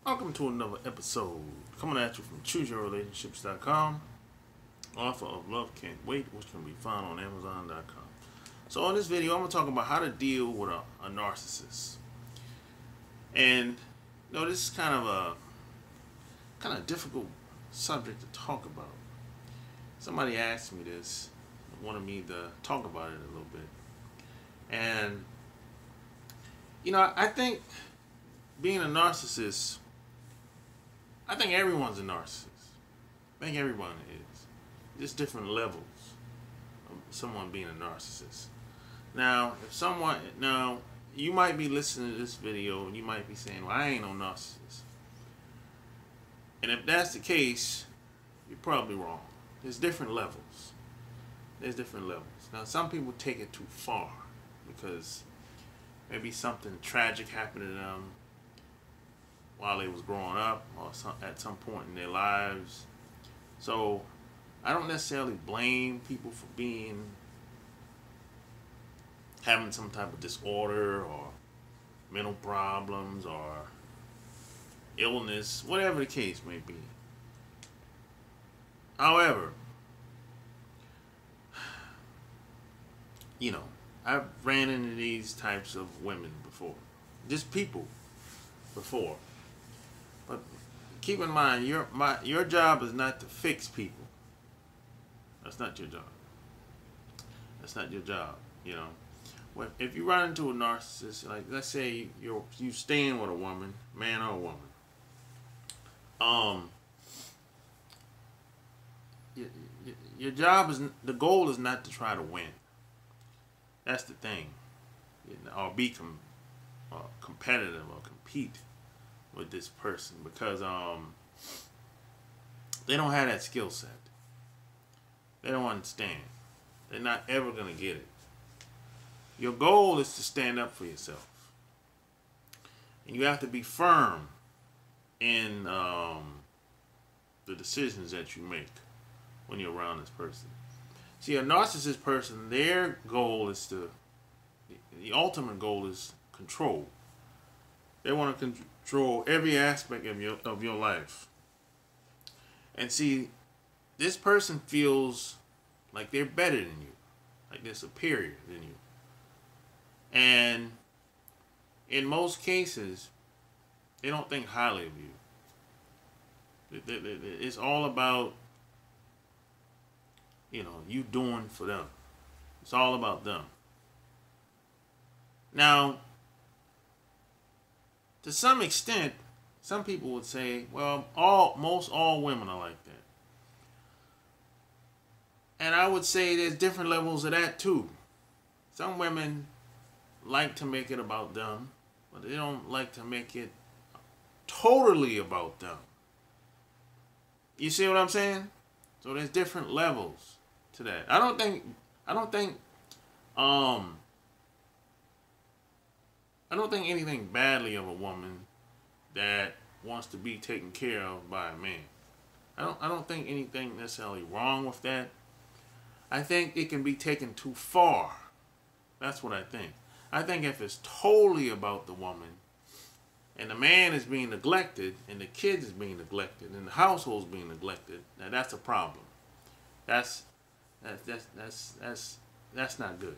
Welcome to another episode. Coming at you from ChooseYourRelationships.com, author of Love Can't Wait, which can be found on Amazon.com. So in this video, I'm going to talk about how to deal with a narcissist. And this is kind of difficult subject to talk about. Somebody asked me this, wanted me to talk about it a little bit. And I think being a narcissist, I think everyone's a narcissist. I think everyone is. Just different levels of someone being a narcissist. Now, you might be listening to this video and you might be saying, well, I ain't no narcissist. And if that's the case, you're probably wrong. There's different levels. Now, some people take it too far because maybe something tragic happened to them while they was growing up or at some point in their lives. So I don't necessarily blame people for having some type of disorder or mental problems or illness, whatever the case may be. However, I've ran into these types of women before. Just people before. But keep in mind, your job is not to fix people. That's not your job. That's not your job. Well, if you run into a narcissist, like let's say you staying with a woman, man or woman, your job is, the goal is not to try to win. That's the thing, or be competitive or compete with this person because they don't have that skill set. They don't understand. They're not ever gonna get it. Your goal is to stand up for yourself, and you have to be firm in the decisions that you make when you're around this person. See, a narcissist person, their goal is the ultimate goal is control. They want to control every aspect of your life. And see, this person feels like they're better than you, like they're superior than you. And in most cases, they don't think highly of you. It's all about you doing for them. It's all about them. Now, to some extent, some people would say, well, most all women are like that. And I would say there's different levels of that too. Some women like to make it about them, but they don't like to make it totally about them. You see what I'm saying? So there's different levels to that. I don't think anything badly of a woman that wants to be taken care of by a man. I don't think anything necessarily wrong with that. I think it can be taken too far. That's what I think. I think if it's totally about the woman and the man is being neglected and the kids is being neglected and the household's being neglected, now that's a problem. That's not good.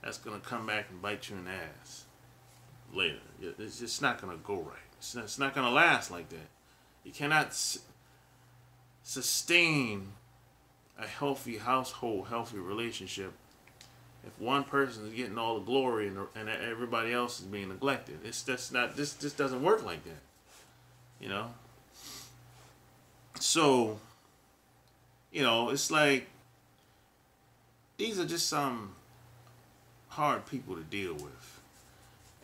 That's gonna come back and bite you in the ass later. It's just not gonna go right. It's not gonna last like that. You cannot sustain a healthy household, healthy relationship if one person is getting all the glory and everybody else is being neglected. This doesn't work like that. So, it's like these are just some hard people to deal with.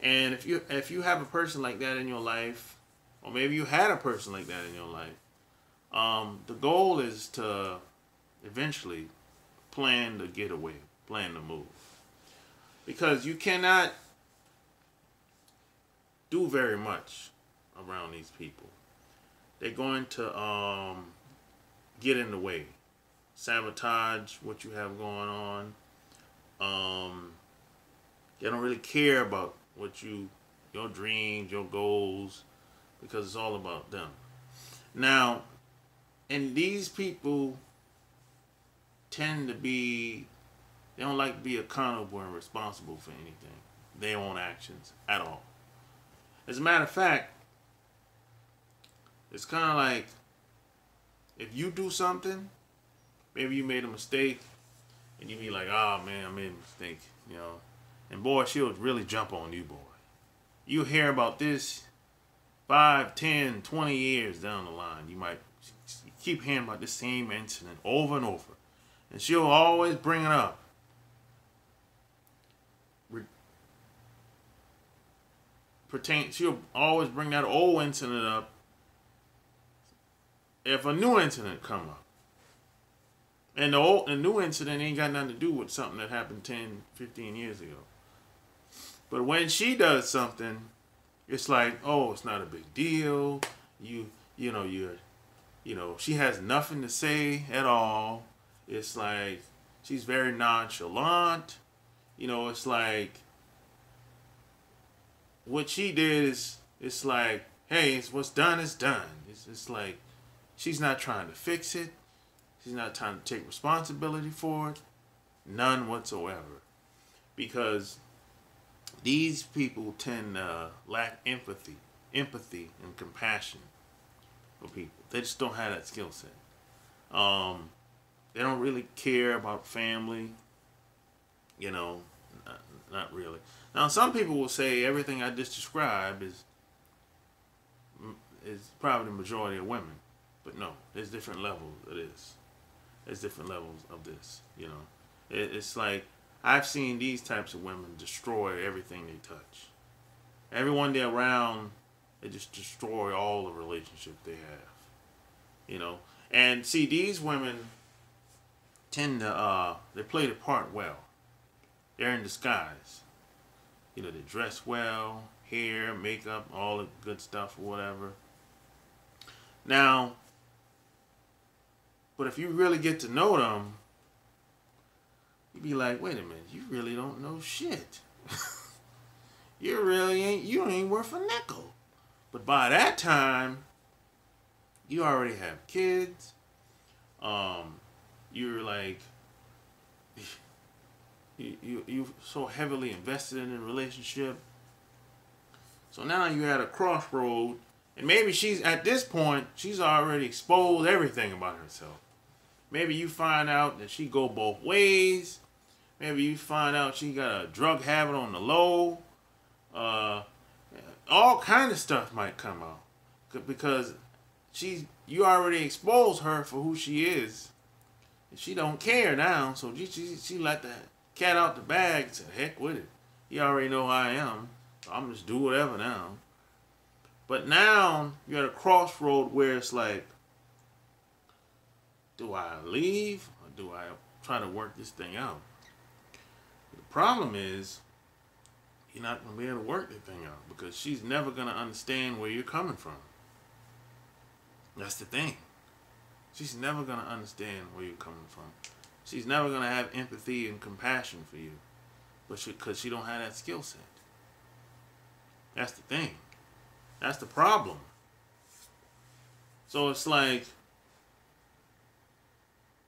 And if you have a person like that in your life, or maybe you had a person like that in your life, the goal is to eventually plan to get away, plan to move. Because you cannot do very much around these people. They're going to get in the way, sabotage what you have going on. They don't really care about your dreams, your goals. because it's all about them. Now, and these people tend to be, they don't like to be accountable and responsible for anything, their own actions at all. As a matter of fact, it's kind of like if you do something, maybe you made a mistake, and you be like, oh man, I made a mistake, you know. And boy, she'll really jump on you, boy. You hear about this 5, 10, 20 years down the line. You might keep hearing about the same incident over and over. And she'll always bring it up. She'll always bring that old incident up if a new incident come up. And the new incident ain't got nothing to do with something that happened 10, 15 years ago. But when she does something, it's like, oh, it's not a big deal. You know, she has nothing to say at all. It's like she's very nonchalant. You know, it's like what she did is, it's like, hey, it's what's done is done. It's like she's not trying to fix it. She's not trying to take responsibility for it. None whatsoever. Because these people tend to lack empathy and compassion for people. They just don't have that skill set. They don't really care about family. You know, not really. Now, some people will say everything I just described is probably the majority of women. But no, there's different levels of this. There's different levels of this, you know. It's like, I've seen these types of women destroy everything they touch. Everyone they're around, they just destroy all the relationship they have. You know. And see, these women tend to, they play the part well. They're in disguise. You know, they dress well, hair, makeup, all the good stuff or whatever. Now, but if you really get to know them, you'd be like, wait a minute, you really don't know shit. You ain't worth a nickel. But by that time, you already have kids. You're like, you so heavily invested in a relationship. So now you're at a crossroad, and maybe she's, at this point, she's already exposed everything about herself. Maybe you find out that she go both ways. Maybe you find out she got a drug habit on the low. All kind of stuff might come out because you already exposed her for who she is. And she don't care now, so she let the cat out the bag and said, heck with it. You already know who I am, so I'm just do whatever now. But now you're at a crossroad where it's like, do I leave or do I try to work this thing out? The problem is you're not going to be able to work the thing out because she's never going to understand where you're coming from. That's the thing. She's never going to understand where you're coming from. She's never going to have empathy and compassion for you because she don't have that skill set. That's the thing. That's the problem. So it's like,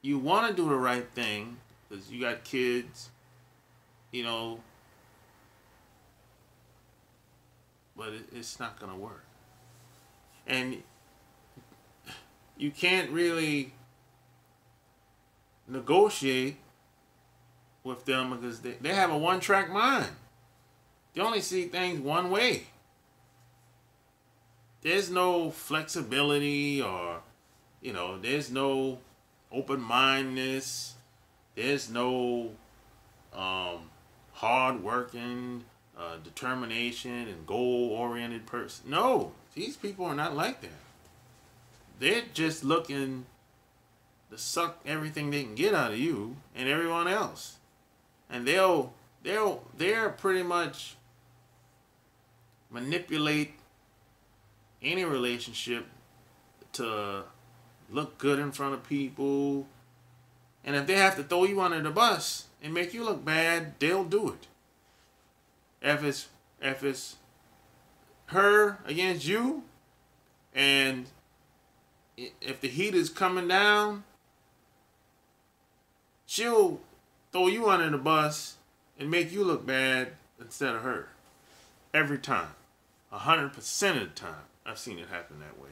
you want to do the right thing because you got kids, you know, but it's not going to work. And you can't really negotiate with them because they have a one-track mind. They only see things one way. There's no flexibility or, you know, there's no open-mindedness. There's no hard-working, determination and goal-oriented person. No, these people are not like that. They're just looking to suck everything they can get out of you and everyone else. And they're pretty much manipulate any relationship to look good in front of people. And if they have to throw you under the bus and make you look bad, they'll do it. If it's her against you, And if the heat is coming down, she'll throw you under the bus and make you look bad instead of her. Every time. 100% of the time. I've seen it happen that way.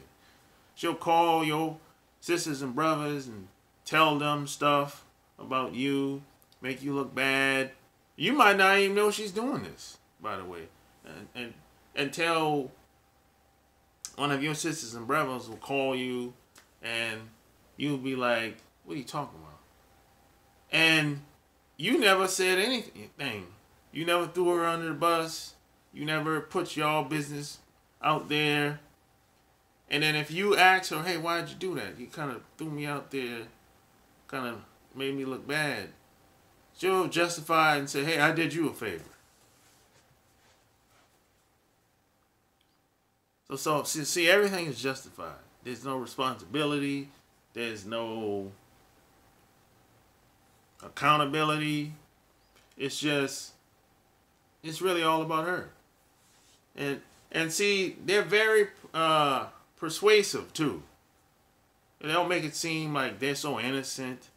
She'll call your sisters and brothers and tell them stuff about you, make you look bad. You might not even know she's doing this, by the way. And tell one of your sisters and brothers will call you and you'll be like, what are you talking about? And you never said anything. You never threw her under the bus. You never put y'all business out there. And then if you ask her, hey, why'd you do that? You kind of threw me out there, kind of made me look bad. She'll justify and say, hey, I did you a favor. So see, everything is justified. There's no responsibility. There's no accountability. It's really all about her. And see, they're very persuasive too. They'll make it seem like they're so innocent.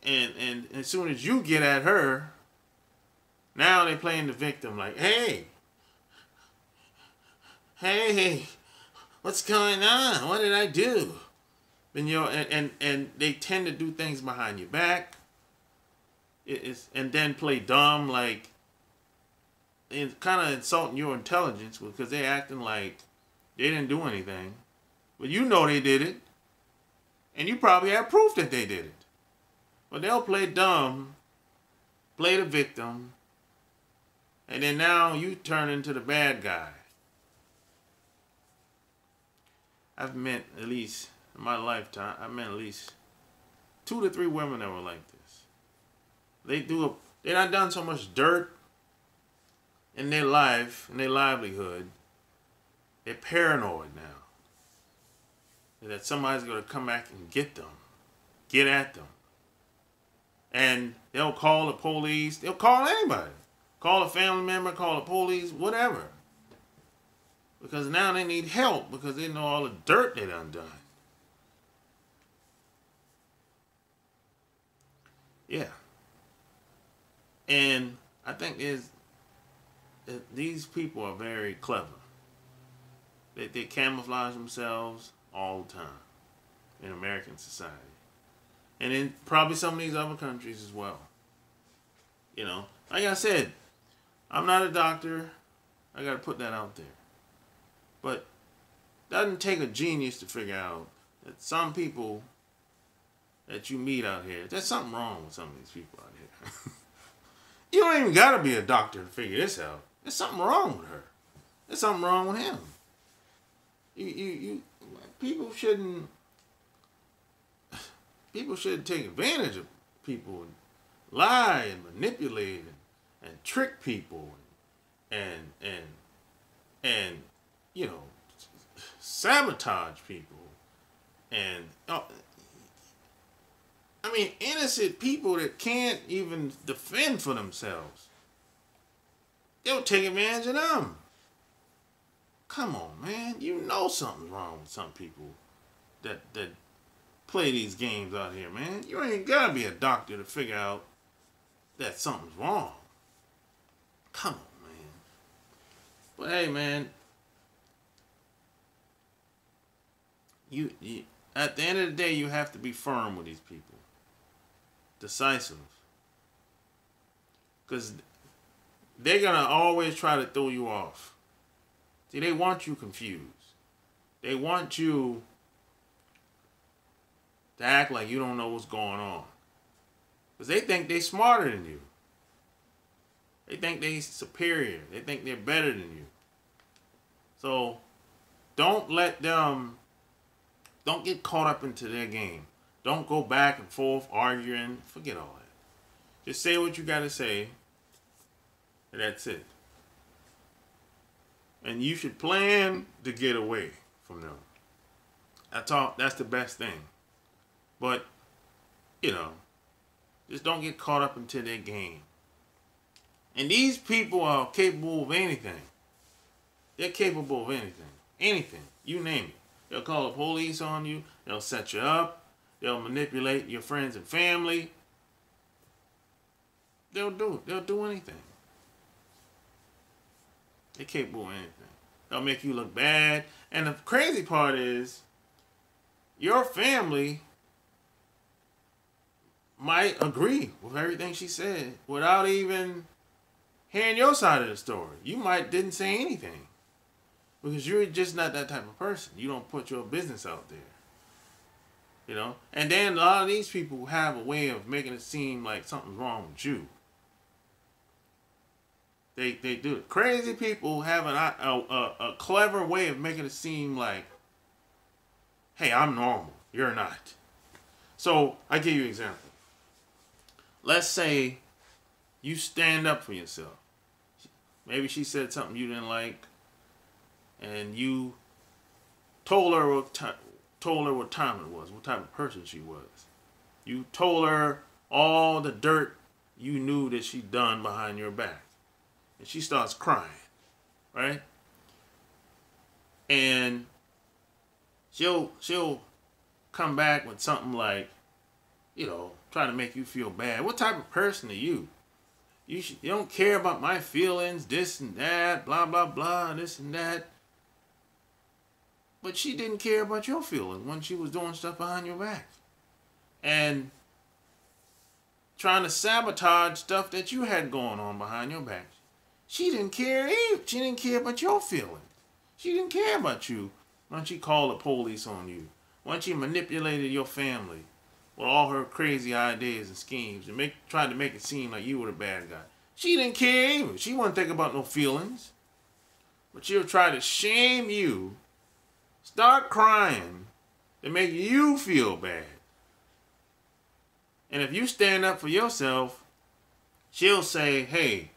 And as soon as you get at her, now they're playing the victim. Like, hey, what's going on? What did I do? And they tend to do things behind your back. And then play dumb, like, and kind of insulting your intelligence because they're acting like they didn't do anything. But you know they did it. And you probably have proof that they did it. But they'll play dumb, play the victim, and then now you turn into the bad guy. I've met at least, in my lifetime, I've met at least 2 to 3 women that were like this. They done done so much dirt in their life, in their livelihood. They're paranoid now. That somebody's going to come back and get them. Get at them. And they'll call the police. They'll call anybody. Call a family member, call the police, whatever. Because now they need help because they know all the dirt they done. Yeah. And I think these people are very clever. They camouflage themselves all the time in American society. And in probably some of these other countries as well. You know, like I said, I'm not a doctor. I got to put that out there. But it doesn't take a genius to figure out that some people that you meet out here, there's something wrong with some of these people out here. You don't even got to be a doctor to figure this out. There's something wrong with her. There's something wrong with him. People shouldn't take advantage of people and lie and manipulate and trick people and you know, sabotage people and I mean innocent people that can't even defend for themselves. They'll take advantage of them. Come on, man. You know something's wrong with some people that play these games out here, man. You ain't gotta be a doctor to figure out that something's wrong. Come on, man. But hey, man, you at the end of the day, you have to be firm with these people. Decisive. Because they're going to always try to throw you off. See, they want you confused. They want you to act like you don't know what's going on. Because they think they're smarter than you. They think they're superior. They think they're better than you. So, don't let them, don't get caught up into their game. Don't go back and forth arguing. Forget all that. Just say what you got to say. And that's it. And you should plan to get away from them. That's the best thing. But, you know, just don't get caught up into their game. And these people are capable of anything. They're capable of anything. Anything. You name it. They'll call the police on you. They'll set you up. They'll manipulate your friends and family. They'll do it. They'll do anything. They're capable of anything. They'll make you look bad. And the crazy part is, your family might agree with everything she said without even hearing your side of the story. You might didn't say anything because you're just not that type of person. You don't put your business out there. You know? And then a lot of these people have a way of making it seem like something's wrong with you. They do it. Crazy people have a clever way of making it seem like, hey, I'm normal. You're not. So, I give you an example. Let's say you stand up for yourself. Maybe she said something you didn't like, and you told her what time it was, what type of person she was. You told her all the dirt you knew that she done behind your back. And she starts crying, right? And she'll come back with something like, you know, try to make you feel bad. What type of person are you? You don't care about my feelings, this and that, blah, blah, blah, this and that. But she didn't care about your feelings when she was doing stuff behind your back. And trying to sabotage stuff that you had going on behind your back. She didn't care either. She didn't care about your feelings. She didn't care about you when she called the police on you. When she manipulated your family with all her crazy ideas and schemes and tried to make it seem like you were the bad guy. She didn't care either. She wouldn't think about no feelings. But she'll try to shame you, start crying, to make you feel bad. And if you stand up for yourself, she'll say, hey,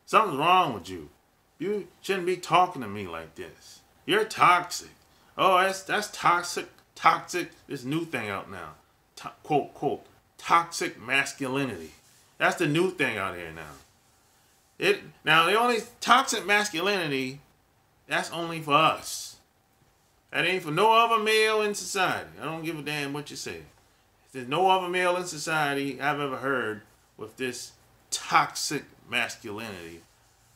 something's wrong with you. You shouldn't be talking to me like this. You're toxic. Oh, that's toxic. Toxic. This new thing out now. Quote, quote, toxic masculinity. That's the new thing out here now. Now, the only toxic masculinity, that's only for us. That ain't for no other male in society. I don't give a damn what you say. There's no other male in society I've ever heard with this toxic masculinity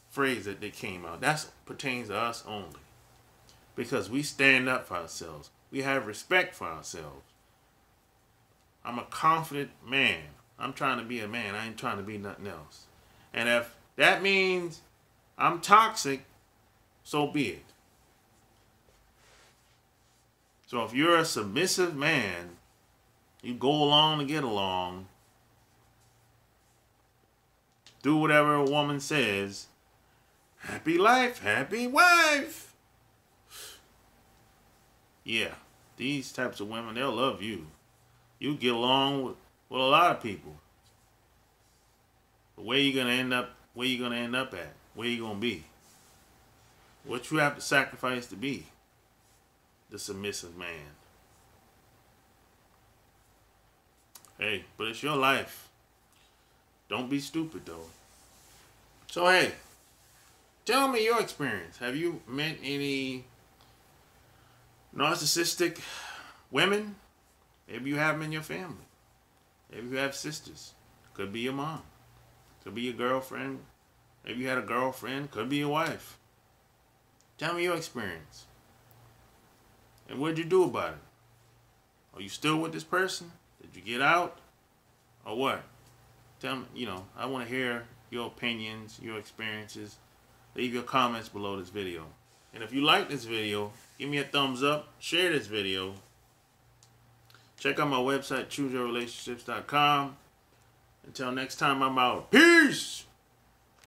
phrase that they came out. That pertains to us only. Because we stand up for ourselves. We have respect for ourselves. I'm a confident man. I'm trying to be a man. I ain't trying to be nothing else. And if that means I'm toxic, so be it. So if you're a submissive man, you go along to get along, do whatever a woman says, happy life, happy wife. Yeah, these types of women, they'll love you. You get along with a lot of people. But where you gonna end up? Where you gonna end up at? Where you gonna be? What you have to sacrifice to be the submissive man. Hey, but it's your life. Don't be stupid though. So hey, tell me your experience. Have you met any narcissistic women? Maybe you have them in your family. Maybe you have sisters. Could be your mom. Could be your girlfriend. Maybe you had a girlfriend. Could be your wife. Tell me your experience. And what'd you do about it? Are you still with this person? Did you get out? Or what? Tell me, I want to hear your opinions, your experiences. Leave your comments below this video. And if you like this video, give me a thumbs up. Share this video. Check out my website, chooseyourrelationships.com. Until next time, I'm out. Peace!